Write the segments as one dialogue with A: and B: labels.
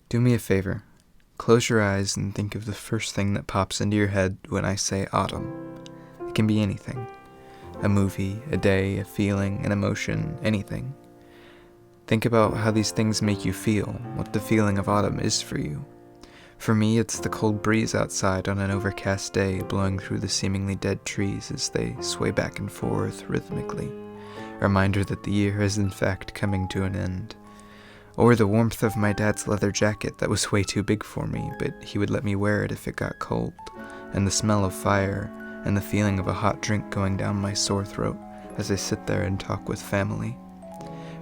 A: Do me a favor. Close your eyes and think of the first thing that pops into your head when I say autumn. It can be anything. A movie, a day, a feeling, an emotion, anything. Think about how these things make you feel, what the feeling of autumn is for you. For me, it's the cold breeze outside on an overcast day blowing through the seemingly dead trees as they sway back and forth rhythmically. A reminder that the year is in fact coming to an end. Or the warmth of my dad's leather jacket that was way too big for me, but he would let me wear it if it got cold. And the smell of fire, and the feeling of a hot drink going down my sore throat as I sit there and talk with family.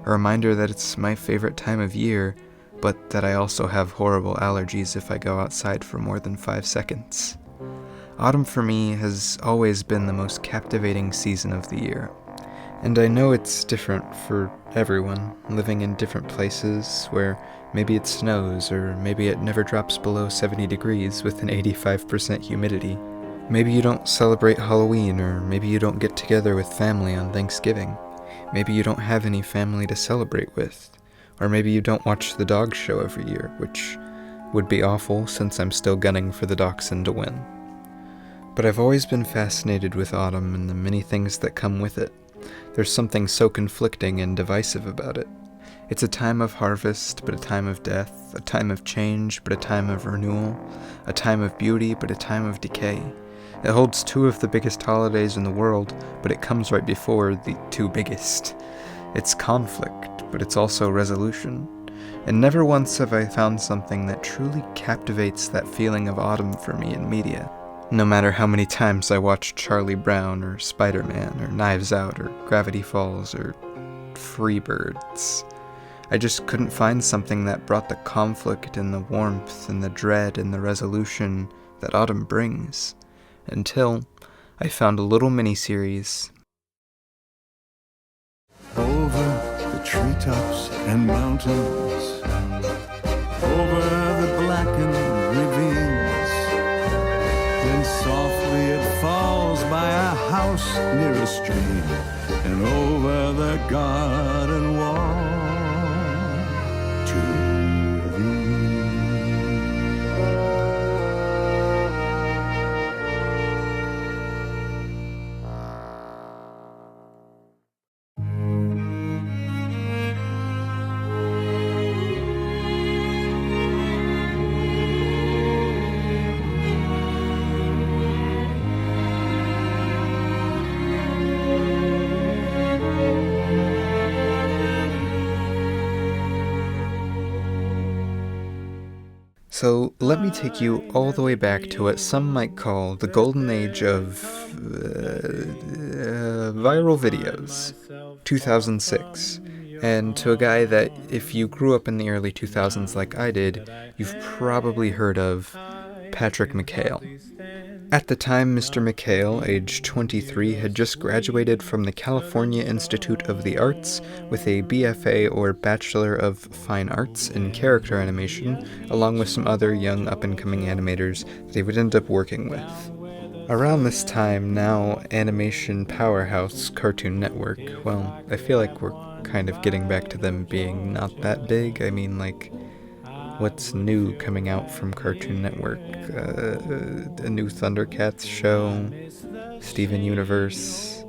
A: A reminder that it's my favorite time of year, but that I also have horrible allergies if I go outside for more than 5 seconds. Autumn for me has always been the most captivating season of the year. And I know it's different for everyone, living in different places where maybe it snows or maybe it never drops below 70 degrees with an 85% humidity. Maybe you don't celebrate Halloween, or maybe you don't get together with family on Thanksgiving. Maybe you don't have any family to celebrate with. Or maybe you don't watch the dog show every year, which would be awful since I'm still gunning for the Dachshund to win. But I've always been fascinated with autumn and the many things that come with it. There's something so conflicting and divisive about it. It's a time of harvest, but a time of death, a time of change, but a time of renewal, a time of beauty, but a time of decay. It holds 2 of the biggest holidays in the world, but it comes right before the 2 biggest. It's conflict, but it's also resolution. And never once have I found something that truly captivates that feeling of autumn for me in media. No matter how many times I watch Charlie Brown, or Spider-Man, or Knives Out, or Gravity Falls, or Freebirds. I just couldn't find something that brought the conflict and the warmth and the dread and the resolution that autumn brings. Until I found a little miniseries.
B: Over the treetops and mountains, over the blackened ravines, then softly it falls by a house near a stream, and over the garden wall to thee.
A: So let me take you all the way back to what some might call the golden age of viral videos, 2006, and to a guy that if you grew up in the early 2000s like I did, you've probably heard of, Patrick McHale. At the time, Mr. McHale, age 23, had just graduated from the California Institute of the Arts with a BFA or Bachelor of Fine Arts in character animation, along with some other young up-and-coming animators that he would end up working with. Around this time, now animation powerhouse Cartoon Network, well, I feel like we're kind of getting back to them being not that big. I mean, like, what's new coming out from Cartoon Network? A new Thundercats show, Steven Universe,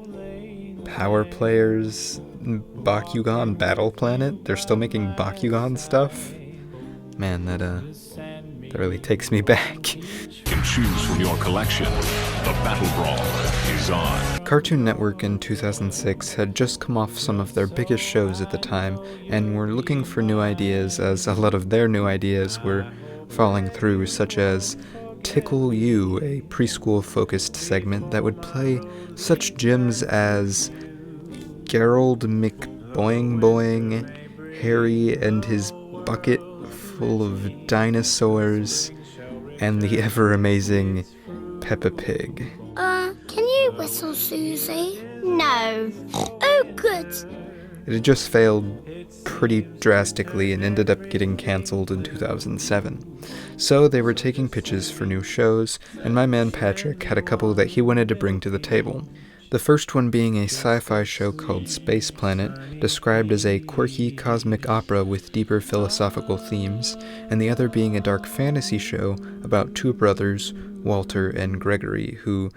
A: Power Players, Bakugan Battle Planet. They're still making Bakugan stuff? Man, that really takes me back.
C: You can choose from your collection. The Battle Brawl is on.
A: Cartoon Network in 2006 had just come off some of their biggest shows at the time, and were looking for new ideas, as a lot of their new ideas were falling through, such as Tickle You, a preschool-focused segment that would play such gems as Gerald McBoing Boing, Harry and his bucket full of dinosaurs, and the ever-amazing Peppa Pig.
D: Can you whistle, Susie? No. Oh, good.
A: It had just failed pretty drastically and ended up getting cancelled in 2007. So they were taking pitches for new shows, and my man Patrick had a couple that he wanted to bring to the table. The first one being a sci-fi show called Space Planet, described as a quirky cosmic opera with deeper philosophical themes, and the other being a dark fantasy show about two brothers, Walter and Gregory, who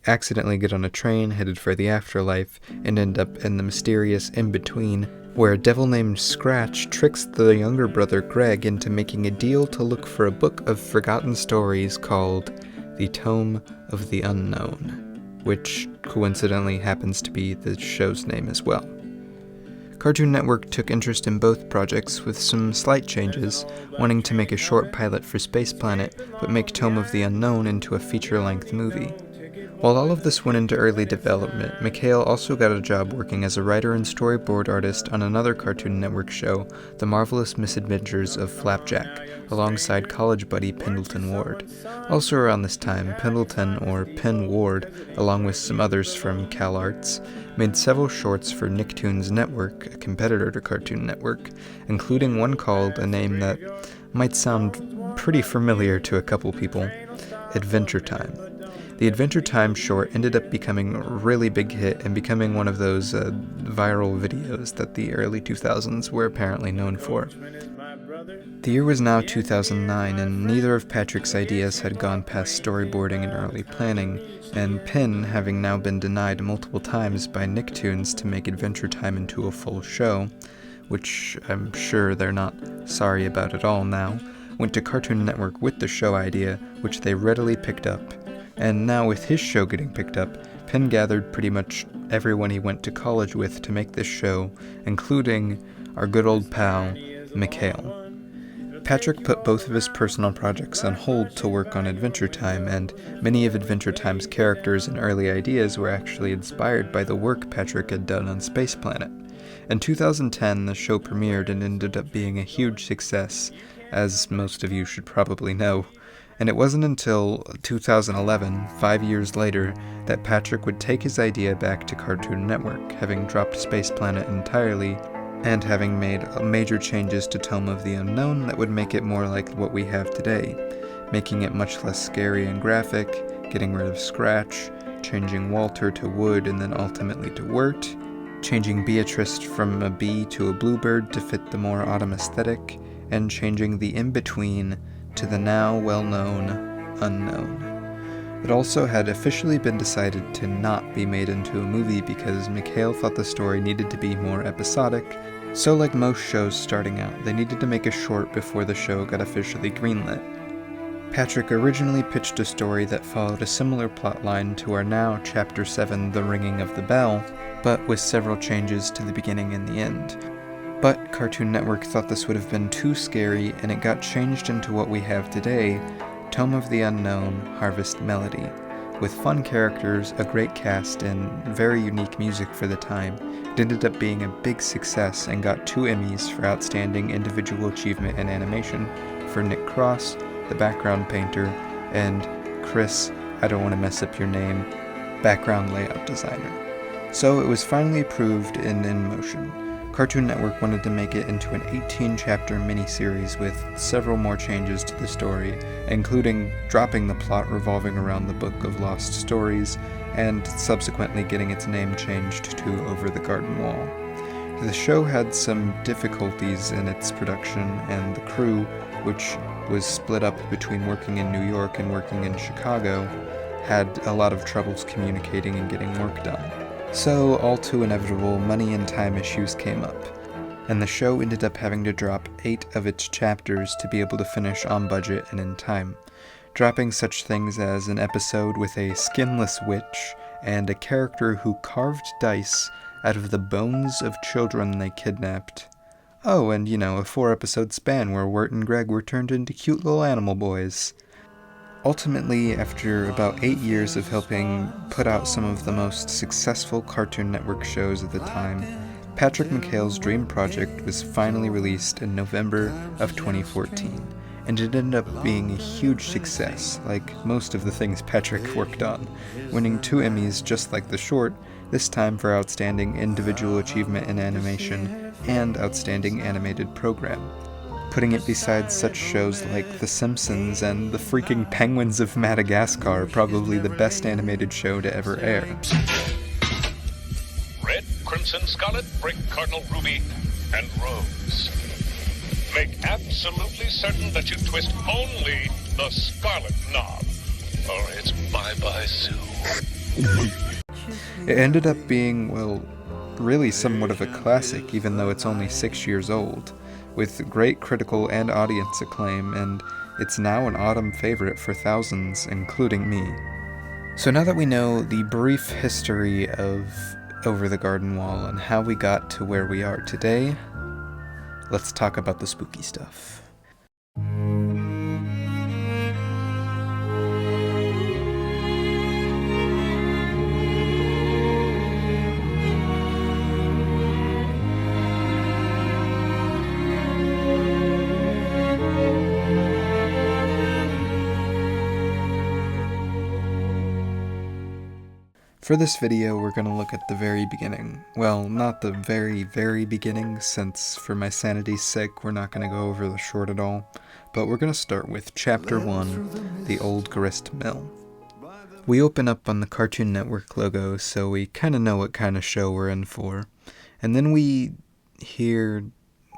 A: accidentally get on a train headed for the afterlife and end up in the mysterious in-between, where a devil named Scratch tricks the younger brother Greg into making a deal to look for a book of forgotten stories called the Tome of the Unknown, which coincidentally happens to be the show's name as well. Cartoon Network took interest in both projects with some slight changes, wanting to make a short pilot for Space Planet, but make Tome of the Unknown into a feature-length movie. While all of this went into early development, McHale also got a job working as a writer and storyboard artist on another Cartoon Network show, The Marvelous Misadventures of Flapjack, alongside college buddy Pendleton Ward. Also around this time, Pendleton, or Penn Ward, along with some others from CalArts, made several shorts for NICKTOONS Network, a competitor to Cartoon Network, including one called a name that might sound pretty familiar to a couple people, Adventure Time. The Adventure Time short ended up becoming a really big hit and becoming one of those viral videos that the early 2000s were apparently known for. The year was now 2009, and neither of Patrick's ideas had gone past storyboarding and early planning, and Penn, having now been denied multiple times by NICKTOONS to make Adventure Time into a full show, which I'm sure they're not sorry about at all now, went to Cartoon Network with the show idea, which they readily picked up. And now with his show getting picked up, Penn gathered pretty much everyone he went to college with to make this show, including our good old pal, McHale. Patrick put both of his personal projects on hold to work on Adventure Time, and many of Adventure Time's characters and early ideas were actually inspired by the work Patrick had done on Space Planet. In 2010, the show premiered and ended up being a huge success, as most of you should probably know. And it wasn't until 2011, 5 years later, that Patrick would take his idea back to Cartoon Network, having dropped Space Planet entirely, and having made major changes to Tome of the Unknown that would make it more like what we have today, making it much less scary and graphic, getting rid of Scratch, changing Walter to Wood and then ultimately to Wirt, changing Beatrice from a bee to a bluebird to fit the more autumn aesthetic, and changing the in-between to the now well-known Unknown. It also had officially been decided to not be made into a movie because McHale thought the story needed to be more episodic, so like most shows starting out, they needed to make a short before the show got officially greenlit. Patrick originally pitched a story that followed a similar plotline to our now Chapter 7 The Ringing of the Bell, but with several changes to the beginning and the end. But Cartoon Network thought this would have been too scary, and it got changed into what we have today, Tome of the Unknown, Harvest Melody. With fun characters, a great cast, and very unique music for the time, it ended up being a big success and got 2 Emmys for Outstanding Individual Achievement in Animation for Nick Cross, the background painter, and Chris, I don't want to mess up your name, background layout designer. So it was finally approved and in motion. Cartoon Network wanted to make it into an 18-chapter miniseries with several more changes to the story, including dropping the plot revolving around the Book of Lost Stories, and subsequently getting its name changed to Over the Garden Wall. The show had some difficulties in its production, and the crew, which was split up between working in New York and working in Chicago, had a lot of troubles communicating and getting work done. So, all too inevitable, money and time issues came up, and the show ended up having to drop 8 of its chapters to be able to finish on budget and in time, dropping such things as an episode with a skinless witch and a character who carved dice out of the bones of children they kidnapped. Oh, and a 4-episode span where Wirt and Greg were turned into cute little animal boys. Ultimately, after about 8 years of helping put out some of the most successful Cartoon Network shows at the time, Patrick McHale's dream project was finally released in November of 2014, and it ended up being a huge success, like most of the things Patrick worked on, winning 2 Emmys just like the short, this time for Outstanding Individual Achievement in Animation and Outstanding Animated Program, putting it beside such shows like The Simpsons and The Freaking Penguins of Madagascar, probably the best animated show to ever air.
C: crimson, scarlet, brick, cardinal, ruby, and rose. Make absolutely certain that you twist only the scarlet knob, or it's bye-bye Sue.
A: It ended up being, well, really somewhat of a classic, even though it's only 6 years old, with great critical and audience acclaim, and it's now an autumn favorite for thousands, including me. So now that we know the brief history of Over the Garden Wall and how we got to where we are today, let's talk about the spooky stuff. For this video, we're going to look at the very beginning. Well, not the very, very beginning, since for my sanity's sake, we're not going to go over the short at all. But we're going to start with Chapter 1, The Old Grist Mill. We open up on the Cartoon Network logo, so we kind of know what kind of show we're in for. And then we hear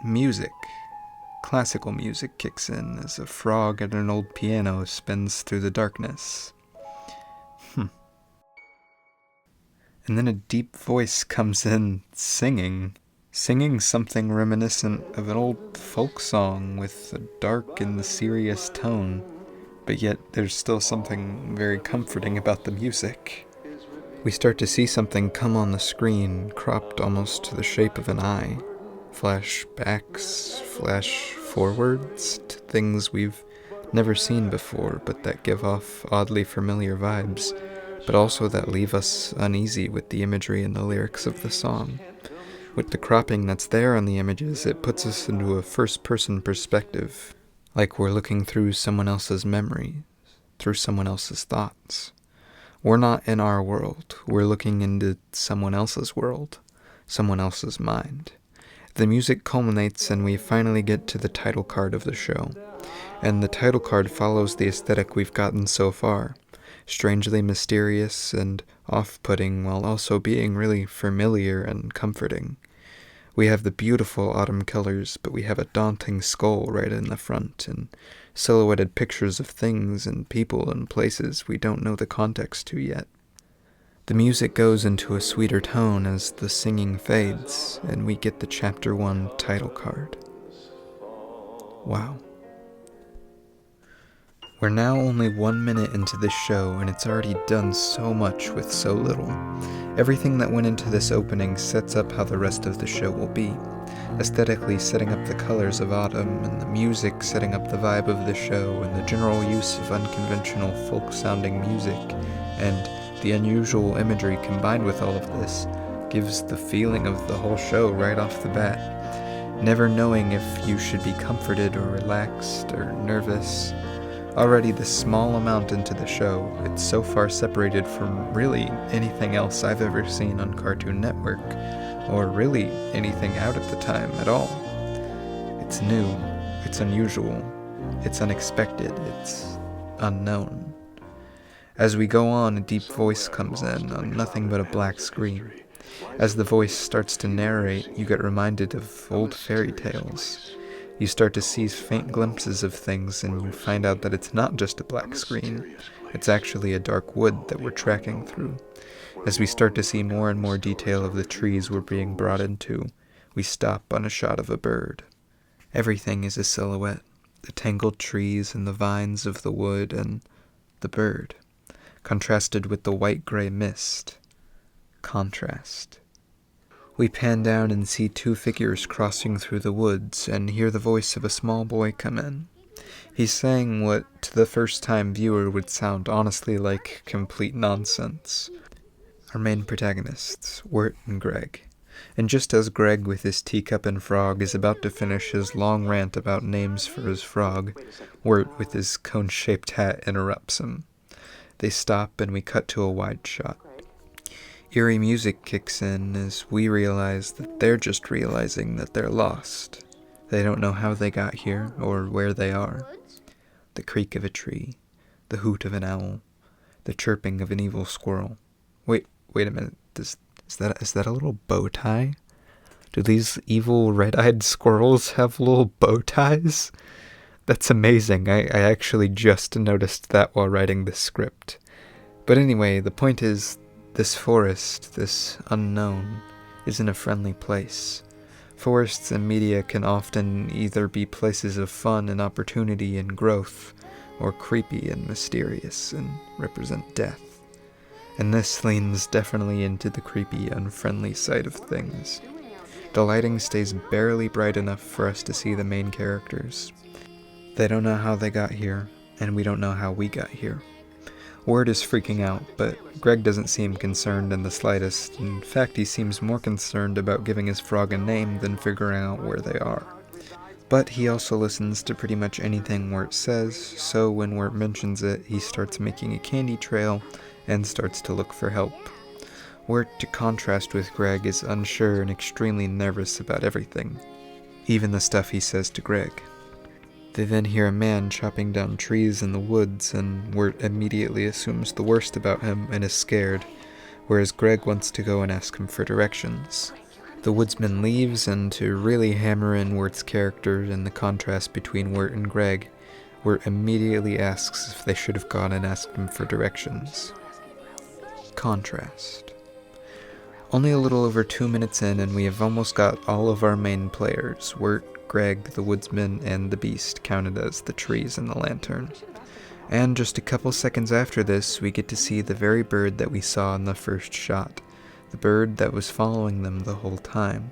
A: music. Classical music kicks in as a frog at an old piano spins through the darkness. And then a deep voice comes in singing something reminiscent of an old folk song with a dark and serious tone, but yet there's still something very comforting about the music. We start to see something come on the screen, cropped almost to the shape of an eye. Flashbacks, flash forwards to things we've never seen before, but that give off oddly familiar vibes, but also that leave us uneasy with the imagery and the lyrics of the song. With the cropping that's there on the images, it puts us into a first-person perspective, like we're looking through someone else's memories, through someone else's thoughts. We're not in our world, we're looking into someone else's world, someone else's mind. The music culminates and we finally get to the title card of the show, and the title card follows the aesthetic we've gotten so far. Strangely mysterious and off-putting while also being really familiar and comforting. We have the beautiful autumn colors, but we have a daunting skull right in the front and silhouetted pictures of things and people and places we don't know the context to yet. The music goes into a sweeter tone as the singing fades, and we get the Chapter 1 title card. Wow. We're now only 1 minute into this show, and it's already done so much with so little. Everything that went into this opening sets up how the rest of the show will be. Aesthetically setting up the colors of autumn, and the music setting up the vibe of the show, and the general use of unconventional folk-sounding music, and the unusual imagery combined with all of this gives the feeling of the whole show right off the bat. Never knowing if you should be comforted or relaxed or nervous. Already this small amount into the show, it's so far separated from really anything else I've ever seen on Cartoon Network, or really anything out at the time at all. It's new, it's unusual, it's unexpected, it's unknown. As we go on, a deep voice comes in on nothing but a black screen. As the voice starts to narrate, you get reminded of old fairy tales. You start to see faint glimpses of things, and you find out that it's not just a black screen. It's actually a dark wood that we're tracking through. As we start to see more and more detail of the trees we're being brought into, we stop on a shot of a bird. Everything is a silhouette. The tangled trees and the vines of the wood and the bird, contrasted with the white-gray mist. Contrast. We pan down and see two figures crossing through the woods and hear the voice of a small boy come in. He's saying what, to the first-time viewer, would sound honestly like complete nonsense. Our main protagonists, Wirt and Greg. And just as Greg with his teacup and frog is about to finish his long rant about names for his frog, Wirt with his cone-shaped hat interrupts him. They stop and we cut to a wide shot. Eerie music kicks in as we realize that they're just realizing that they're lost. They don't know how they got here or where they are. The creak of a tree, the hoot of an owl, the chirping of an evil squirrel. Wait a minute, is Is that a little bow tie? Do these evil red-eyed squirrels have little bow ties? That's amazing. I actually just noticed that while writing this script. But anyway, the point is, this forest, this unknown, isn't a friendly place. Forests and media can often either be places of fun and opportunity and growth, or creepy and mysterious and represent death. And this leans definitely into the creepy, unfriendly side of things. The lighting stays barely bright enough for us to see the main characters. They don't know how they got here, and we don't know how we got here. Wirt is freaking out, but Greg doesn't seem concerned in the slightest. In fact, he seems more concerned about giving his frog a name than figuring out where they are. But he also listens to pretty much anything Wirt says, so when Wirt mentions it, he starts making a candy trail and starts to look for help. Wirt, to contrast with Greg, is unsure and extremely nervous about everything, even the stuff he says to Greg. They then hear a man chopping down trees in the woods, and Wirt immediately assumes the worst about him and is scared, whereas Greg wants to go and ask him for directions. The woodsman leaves, and to really hammer in Wirt's character and the contrast between Wirt and Greg, Wirt immediately asks if they should have gone and asked him for directions. Contrast. Only a little over 2 minutes in, and we have almost got all of our main players, Wirt, Greg, the woodsman, and the beast counted as the trees and the lantern. And just a couple seconds after this, we get to see the very bird that we saw in the first shot, the bird that was following them the whole time,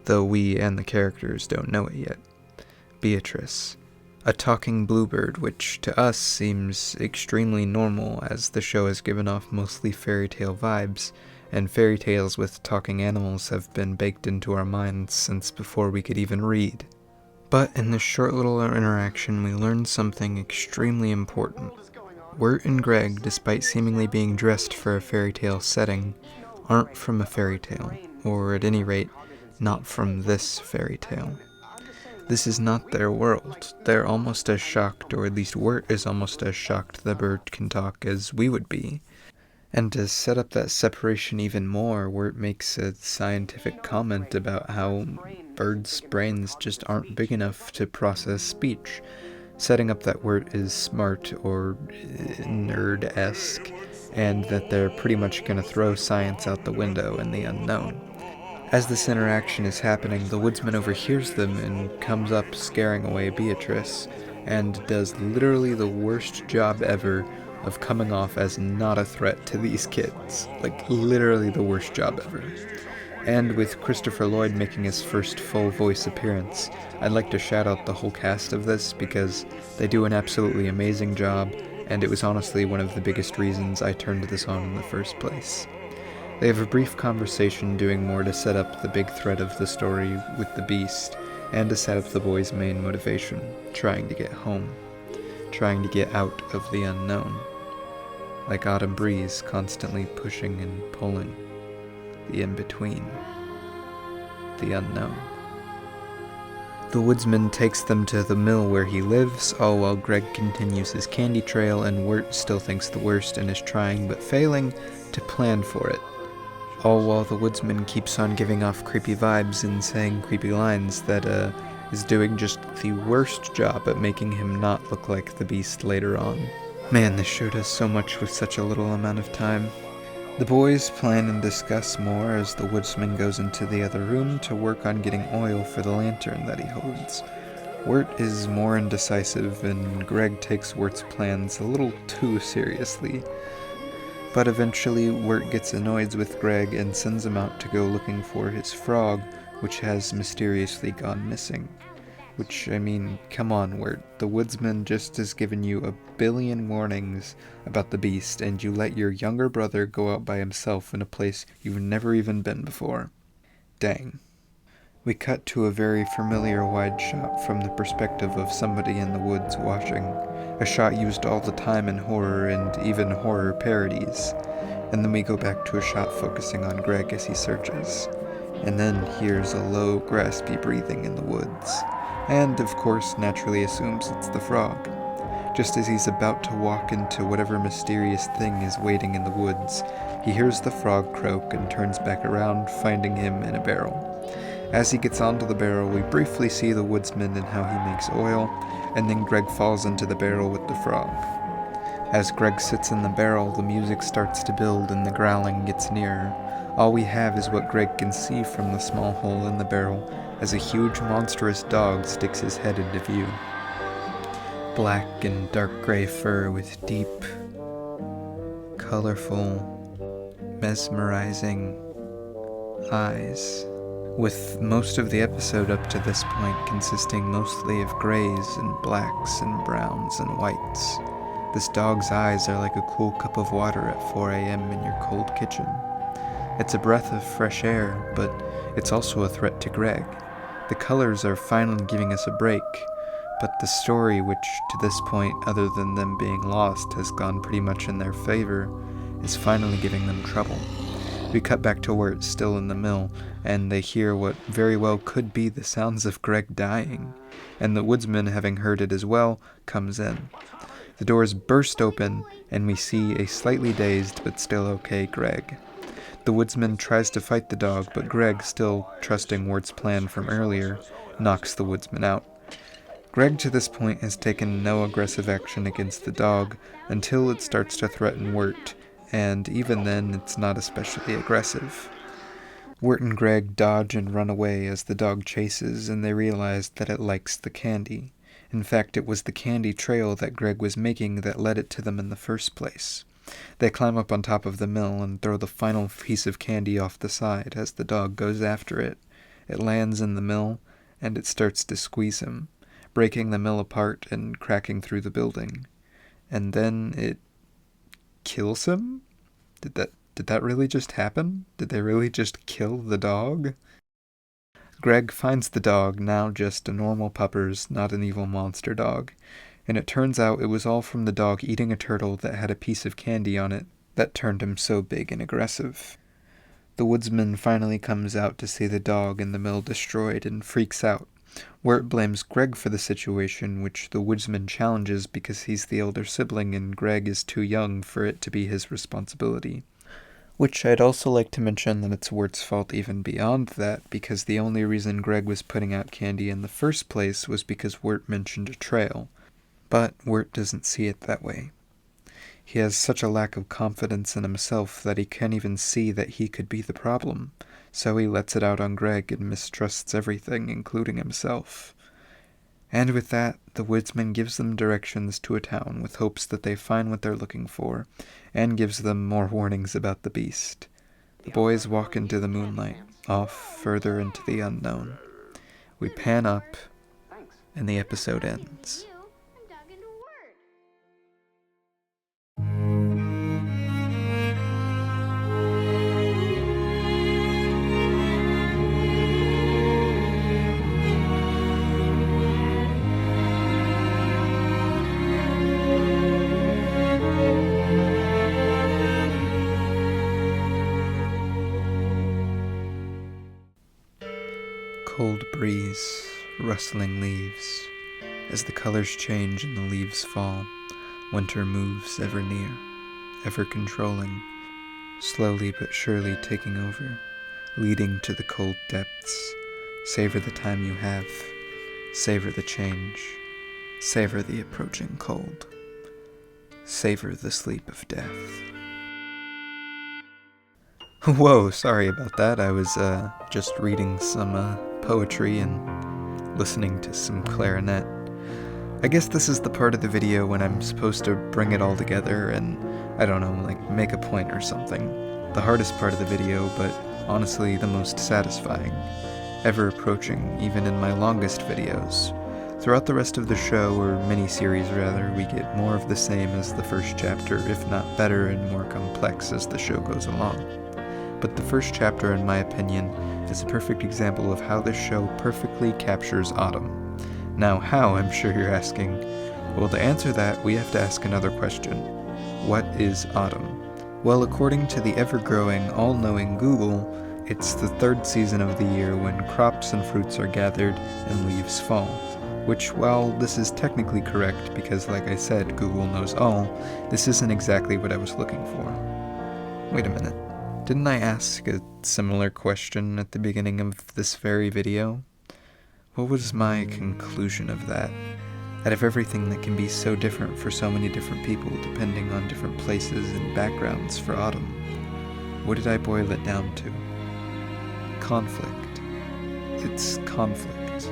A: though we and the characters don't know it yet. Beatrice, a talking bluebird, which to us seems extremely normal as the show has given off mostly fairy tale vibes, and fairy tales with talking animals have been baked into our minds since before we could even read. But in this short little interaction, we learned something extremely important. Wirt and Greg, despite seemingly being dressed for a fairy tale setting, aren't from a fairy tale, or at any rate, not from this fairy tale. This is not their world. They're almost as shocked, or at least Wirt is almost as shocked the bird can talk as we would be. And to set up that separation even more, Wirt makes a scientific comment about how birds' brains just aren't big enough to process speech, setting up that Wirt is smart or nerd-esque, and that they're pretty much going to throw science out the window in the unknown. As this interaction is happening, the woodsman overhears them and comes up scaring away Beatrice, and does literally the worst job ever of coming off as not a threat to these kids. Like, literally the worst job ever. And with Christopher Lloyd making his first full voice appearance, I'd like to shout out the whole cast of this because they do an absolutely amazing job, and it was honestly one of the biggest reasons I turned this on in the first place. They have a brief conversation doing more to set up the big thread of the story with the beast, and to set up the boy's main motivation, trying to get home, trying to get out of the unknown. Like autumn breeze constantly pushing and pulling, the in-between, the unknown. The woodsman takes them to the mill where he lives, all while Greg continues his candy trail and Wirt still thinks the worst and is trying, but failing, to plan for it. All while the woodsman keeps on giving off creepy vibes and saying creepy lines that is doing just the worst job at making him not look like the beast later on. Man, this show does so much with such a little amount of time. The boys plan and discuss more as the woodsman goes into the other room to work on getting oil for the lantern that he holds. Wirt is more indecisive, and Greg takes Wirt's plans a little too seriously. But eventually, Wirt gets annoyed with Greg and sends him out to go looking for his frog, which has mysteriously gone missing. Which, I mean, come on, Wirt. The woodsman just has given you 1 billion warnings about the beast, and you let your younger brother go out by himself in a place you've never even been before. Dang. We cut to a very familiar wide shot from the perspective of somebody in the woods watching, a shot used all the time in horror and even horror parodies. And then we go back to a shot focusing on Greg as he searches. And then hears a low, graspy breathing in the woods. And, of course, naturally assumes it's the frog. Just as he's about to walk into whatever mysterious thing is waiting in the woods, he hears the frog croak and turns back around, finding him in a barrel. As he gets onto the barrel, we briefly see the woodsman and how he makes oil, and then Greg falls into the barrel with the frog. As Greg sits in the barrel, the music starts to build and the growling gets nearer. All we have is what Greg can see from the small hole in the barrel as a huge monstrous dog sticks his head into view. Black and dark gray fur with deep, colorful, mesmerizing eyes. With most of the episode up to this point consisting mostly of grays and blacks and browns and whites, this dog's eyes are like a cool cup of water at 4 a.m. in your cold kitchen. It's a breath of fresh air, but it's also a threat to Greg. The colors are finally giving us a break, but the story, which to this point, other than them being lost, has gone pretty much in their favor, is finally giving them trouble. We cut back to Wirt still in the mill, and they hear what very well could be the sounds of Greg dying, and the woodsman, having heard it as well, comes in. The doors burst open, and we see a slightly dazed but still okay Greg. The woodsman tries to fight the dog, but Greg, still trusting Wirt's plan from earlier, knocks the woodsman out. Greg to this point has taken no aggressive action against the dog until it starts to threaten Wirt, and even then it's not especially aggressive. Wirt and Greg dodge and run away as the dog chases, and they realize that it likes the candy. In fact, it was the candy trail that Greg was making that led it to them in the first place. They climb up on top of the mill and throw the final piece of candy off the side as the dog goes after it. It lands in the mill, and it starts to squeeze him, breaking the mill apart and cracking through the building. And then it kills him? Did that really just happen? Did they really just kill the dog? Greg finds the dog, now just a normal puppers, not an evil monster dog, and it turns out it was all from the dog eating a turtle that had a piece of candy on it that turned him so big and aggressive. The woodsman finally comes out to see the dog and the mill destroyed and freaks out. Wirt blames Greg for the situation, which the woodsman challenges because he's the elder sibling and Greg is too young for it to be his responsibility. Which I'd also like to mention that it's Wirt's fault even beyond that, because the only reason Greg was putting out candy in the first place was because Wirt mentioned a trail. But Wirt doesn't see it that way. He has such a lack of confidence in himself that he can't even see that he could be the problem, so he lets it out on Greg and mistrusts everything, including himself. And with that, the woodsman gives them directions to a town with hopes that they find what they're looking for, and gives them more warnings about the beast. The boys walk into the moonlight, off further into the unknown. We pan up, and the episode ends. Cold breeze, rustling leaves. As the colors change and the leaves fall, winter moves ever near, ever controlling, slowly but surely taking over, leading to the cold depths. Savor the time you have, savor the change, savor the approaching cold, savor the sleep of death. Whoa, sorry about that. I was just reading some poetry and listening to some clarinet. I guess this is the part of the video when I'm supposed to bring it all together and, I don't know, like make a point or something. The hardest part of the video, but honestly the most satisfying. Ever approaching, even in my longest videos. Throughout the rest of the show, or mini-series rather, we get more of the same as the first chapter, if not better and more complex as the show goes along. But the first chapter, in my opinion, is a perfect example of how this show perfectly captures autumn. Now how, I'm sure you're asking? Well, to answer that, we have to ask another question. What is autumn? Well, according to the ever-growing, all-knowing Google, it's the third season of the year when crops and fruits are gathered and leaves fall. Which, while this is technically correct because, like I said, Google knows all, this isn't exactly what I was looking for. Wait a minute. Didn't I ask a similar question at the beginning of this very video? What was my conclusion of that? Out of everything that can be so different for so many different people depending on different places and backgrounds for autumn, what did I boil it down to? Conflict. It's conflict.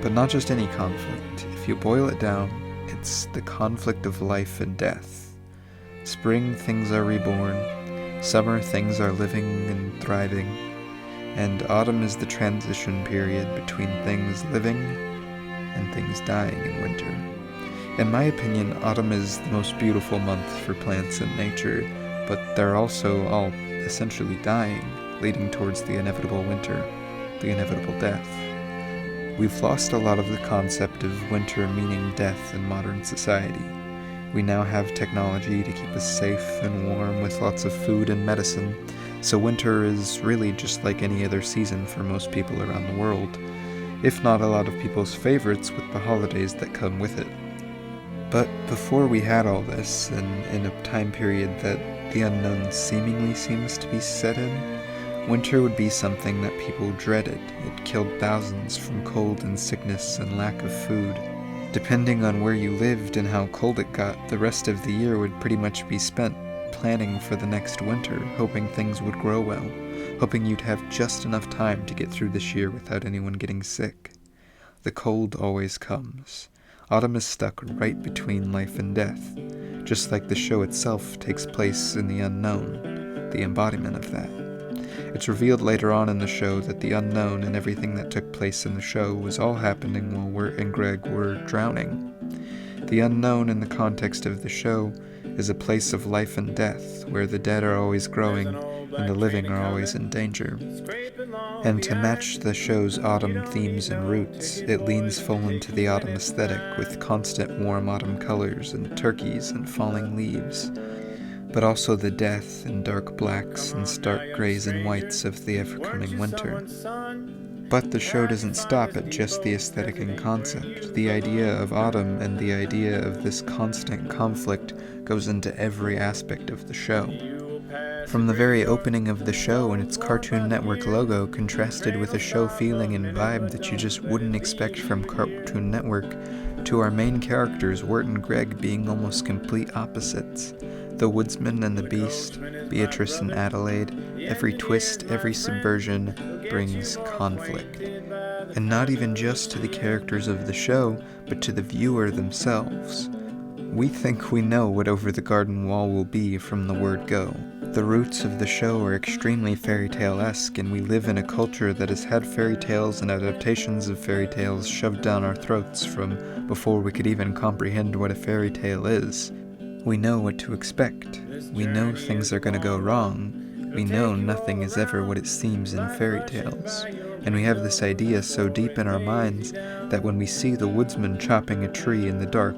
A: But not just any conflict. If you boil it down, it's the conflict of life and death. Spring, things are reborn. Summer, things are living and thriving. And autumn is the transition period between things living and things dying in winter. In my opinion, autumn is the most beautiful month for plants and nature, but they're also all essentially dying, leading towards the inevitable winter, the inevitable death. We've lost a lot of the concept of winter meaning death in modern society. We now have technology to keep us safe and warm with lots of food and medicine, so winter is really just like any other season for most people around the world, if not a lot of people's favorites with the holidays that come with it. But before we had all this, and in a time period that the unknown seemingly seems to be set in, winter would be something that people dreaded. It killed thousands from cold and sickness and lack of food. Depending on where you lived and how cold it got, the rest of the year would pretty much be spent planning for the next winter, hoping things would grow well, hoping you'd have just enough time to get through this year without anyone getting sick. The cold always comes. Autumn is stuck right between life and death, just like the show itself takes place in the unknown, the embodiment of that. It's revealed later on in the show that the unknown and everything that took place in the show was all happening while Wirt and Greg were drowning. The unknown in the context of the show is a place of life and death, where the dead are always growing and the living are always in danger. And to match the show's autumn themes and roots, it leans full into the autumn aesthetic with constant warm autumn colors and turkeys and falling leaves, but also the death and dark blacks and stark grays and whites of the ever-coming winter. But the show doesn't stop at just the aesthetic and concept. The idea of autumn and the idea of this constant conflict goes into every aspect of the show. From the very opening of the show and its Cartoon Network logo contrasted with a show feeling and vibe that you just wouldn't expect from Cartoon Network, to our main characters, Wirt and Greg, being almost complete opposites. The woodsman and the beast, Beatrice and Adelaide, every twist, every subversion brings conflict. And not even just to the characters of the show, but to the viewer themselves. We think we know what Over the Garden Wall will be from the word go. The roots of the show are extremely fairy tale-esque, and we live in a culture that has had fairy tales and adaptations of fairy tales shoved down our throats from before we could even comprehend what a fairy tale is. We know what to expect. We know things are going to go wrong. We know nothing is ever what it seems in fairy tales. And we have this idea so deep in our minds that when we see the woodsman chopping a tree in the dark,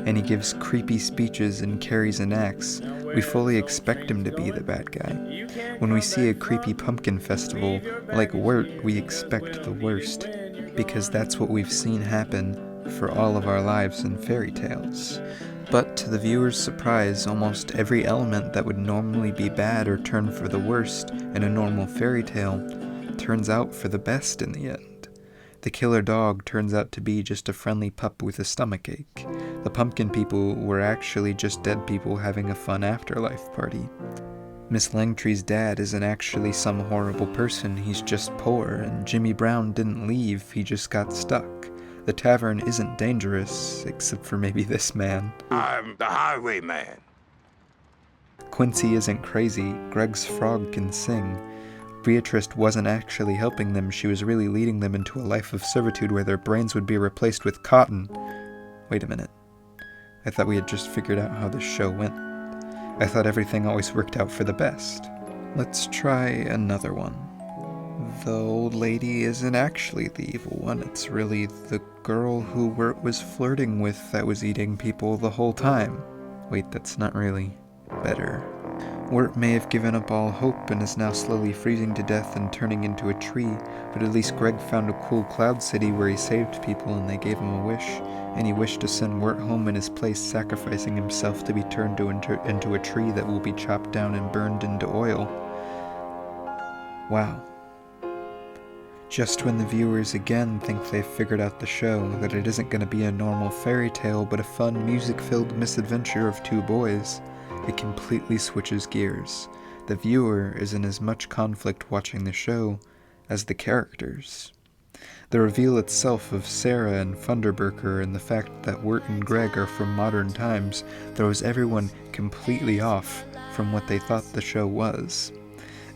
A: and he gives creepy speeches and carries an axe, we fully expect him to be the bad guy. When we see a creepy pumpkin festival, like Wirt, we expect the worst, because that's what we've seen happen for all of our lives in fairy tales. But to the viewer's surprise, almost every element that would normally be bad or turn for the worst in a normal fairy tale turns out for the best in the end. The killer dog turns out to be just a friendly pup with a stomachache. The pumpkin people were actually just dead people having a fun afterlife party. Miss Langtry's dad isn't actually some horrible person, he's just poor, and Jimmy Brown didn't leave, he just got stuck. The tavern isn't dangerous, except for maybe this man.
E: I'm the highwayman.
A: Quincy isn't crazy, Greg's frog can sing. Beatrice wasn't actually helping them, she was really leading them into a life of servitude where their brains would be replaced with cotton. Wait a minute. I thought we had just figured out how this show went. I thought everything always worked out for the best. Let's try another one. The old lady isn't actually the evil one, it's really the girl who Wirt was flirting with that was eating people the whole time. Wait, that's not really better. Wirt may have given up all hope and is now slowly freezing to death and turning into a tree, but at least Greg found a cool cloud city where he saved people and they gave him a wish, and he wished to send Wirt home in his place, sacrificing himself to be turned into a tree that will be chopped down and burned into oil. Wow. Just when the viewers again think they've figured out the show, that it isn't going to be a normal fairy tale but a fun, music-filled misadventure of two boys, it completely switches gears. The viewer is in as much conflict watching the show as the characters. The reveal itself of Sarah and Funderburker and the fact that Wirt and Greg are from modern times throws everyone completely off from what they thought the show was.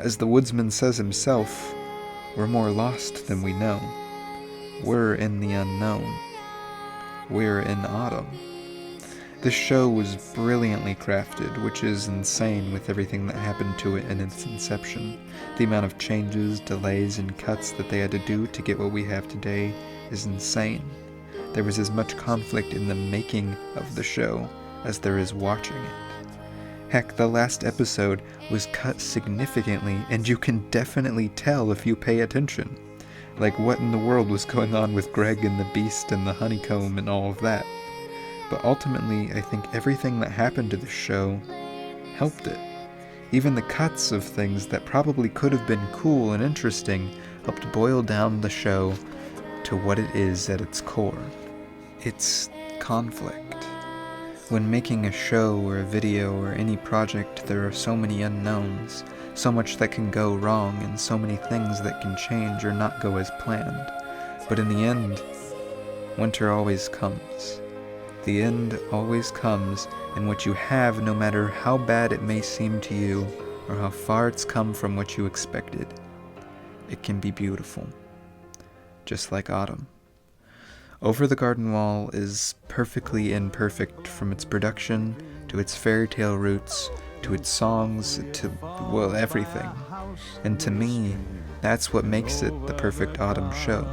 A: As the woodsman says himself, we're more lost than we know. We're in the unknown. We're in autumn. This show was brilliantly crafted, which is insane with everything that happened to it in its inception. The amount of changes, delays, and cuts that they had to do to get what we have today is insane. There was as much conflict in the making of the show as there is watching it. Heck, the last episode was cut significantly, and you can definitely tell if you pay attention. Like, what in the world was going on with Greg and the Beast and the honeycomb and all of that? But ultimately, I think everything that happened to the show helped it. Even the cuts of things that probably could have been cool and interesting helped boil down the show to what it is at its core. It's conflict. When making a show or a video or any project, there are so many unknowns, so much that can go wrong, and so many things that can change or not go as planned. But in the end, winter always comes. The end always comes, and what you have, no matter how bad it may seem to you, or how far it's come from what you expected, it can be beautiful. Just like autumn. Over the Garden Wall is perfectly imperfect, from its production, to its fairy tale roots, to its songs, to, well, everything. And to me, that's what makes it the perfect autumn show.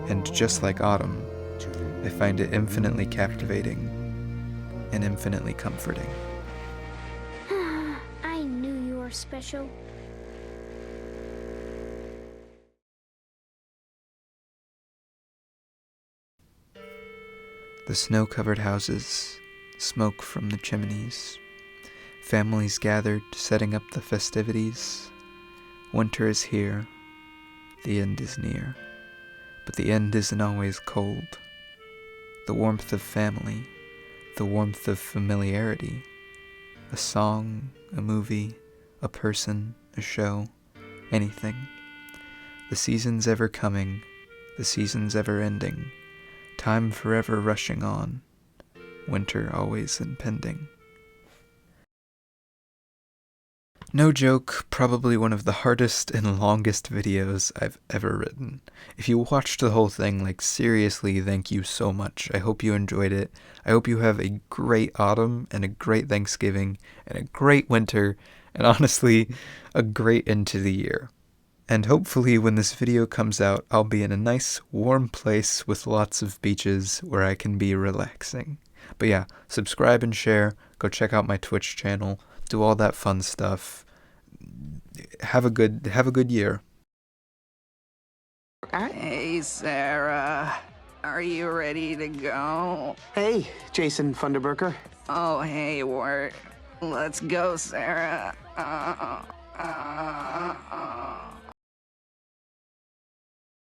A: And just like autumn, I find it infinitely captivating and infinitely comforting.
D: I knew you were special.
A: The snow-covered houses, smoke from the chimneys, families gathered, setting up the festivities. Winter is here, the end is near, but the end isn't always cold. The warmth of family, the warmth of familiarity, a song, a movie, a person, a show, anything. The season's ever coming, the season's ever ending, time forever rushing on, winter always impending. No joke, probably one of the hardest and longest videos I've ever written. If you watched the whole thing, like, seriously, thank you so much. I hope you enjoyed it. I hope you have a great autumn and a great Thanksgiving and a great winter and honestly, a great end to the year. And hopefully when this video comes out, I'll be in a nice, warm place with lots of beaches where I can be relaxing. But yeah, subscribe and share, go check out my Twitch channel, do all that fun stuff. Have a good year.
F: Hey, Sarah. Are you ready to go?
G: Hey, Jason Funderburker.
F: Oh, hey, Wirt. Let's go, Sarah.